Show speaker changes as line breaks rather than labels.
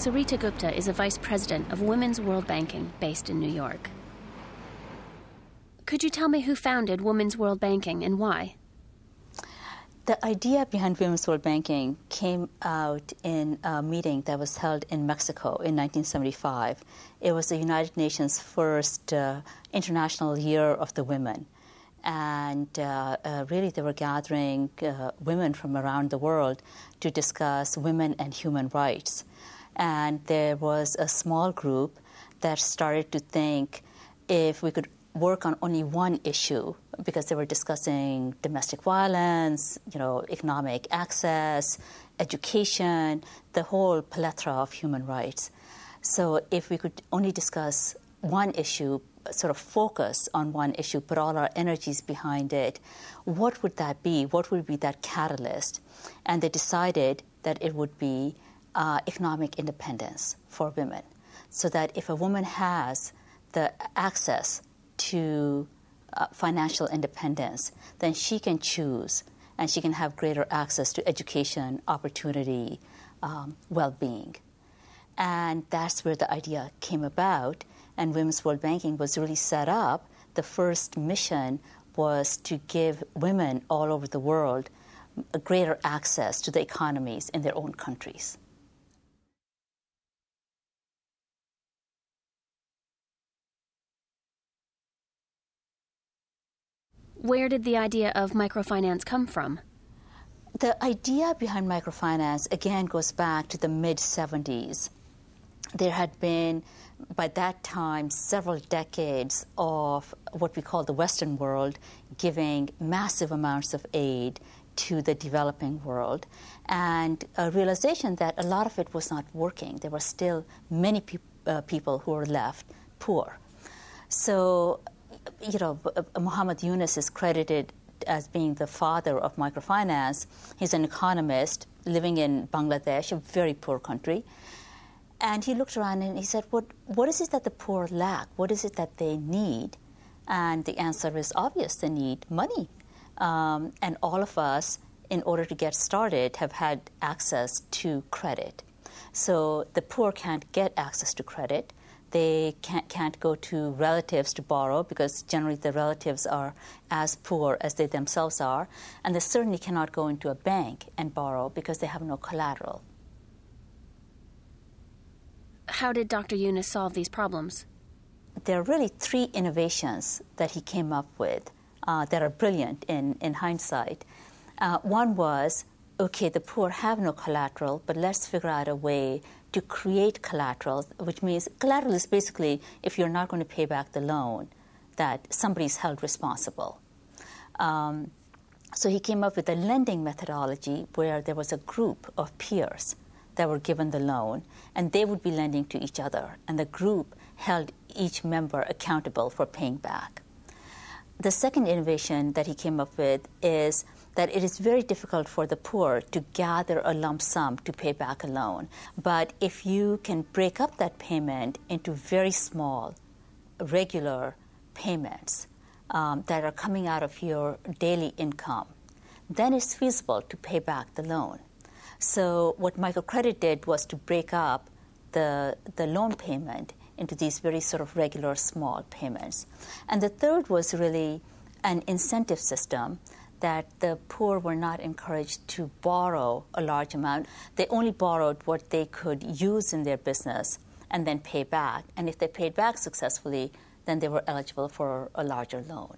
Sarita Gupta is a vice president of Women's World Banking based in New York. Could you tell me who founded Women's World Banking and why?
The idea behind Women's World Banking came out in a meeting that was held in Mexico in 1975. It was the United Nations' first International Year of the Women. And really they were gathering women from around the world to discuss women and human rights. And there was a small group that started to think if we could work on only one issue, because they were discussing domestic violence, economic access, education, the whole plethora of human rights. So if we could only discuss one issue, sort of focus on one issue, put all our energies behind it, what would that be? What would be that catalyst? And they decided that it would be economic independence for women, so that if a woman has the access to financial independence, then she can choose and she can have greater access to education, opportunity, well-being. And that's where the idea came about, and Women's World Banking was really set up. The first mission was to give women all over the world a greater access to the economies in their own countries.
Where did the idea of microfinance come from?
The idea behind microfinance, again, goes back to the mid-70s. There had been, by that time, several decades of what we call the Western world giving massive amounts of aid to the developing world, and a realization that a lot of it was not working. There were still many people who were left poor. So, Muhammad Yunus is credited as being the father of microfinance. He's an economist living in Bangladesh, a very poor country. And he looked around and he said, what is it that the poor lack? What is it that they need? And the answer is obvious. They need money. And all of us, in order to get started, have had access to credit. So the poor can't get access to credit. They can't go to relatives to borrow, because generally the relatives are as poor as they themselves are. And they certainly cannot go into a bank and borrow because they have no collateral.
How did Dr. Yunus solve these problems?
There are really three innovations that he came up with that are brilliant in hindsight. One was, okay, the poor have no collateral, but let's figure out a way to create collateral, which means collateral is basically if you're not going to pay back the loan, that somebody's held responsible. So he came up with a lending methodology where there was a group of peers that were given the loan, and they would be lending to each other, and the group held each member accountable for paying back. The second innovation that he came up with is that it is very difficult for the poor to gather a lump sum to pay back a loan. But if you can break up that payment into very small, regular payments that are coming out of your daily income, then it's feasible to pay back the loan. So what microcredit did was to break up the loan payment into these very sort of regular small payments. And the third was really an incentive system that the poor were not encouraged to borrow a large amount. They only borrowed what they could use in their business and then pay back. And if they paid back successfully, then they were eligible for a larger loan.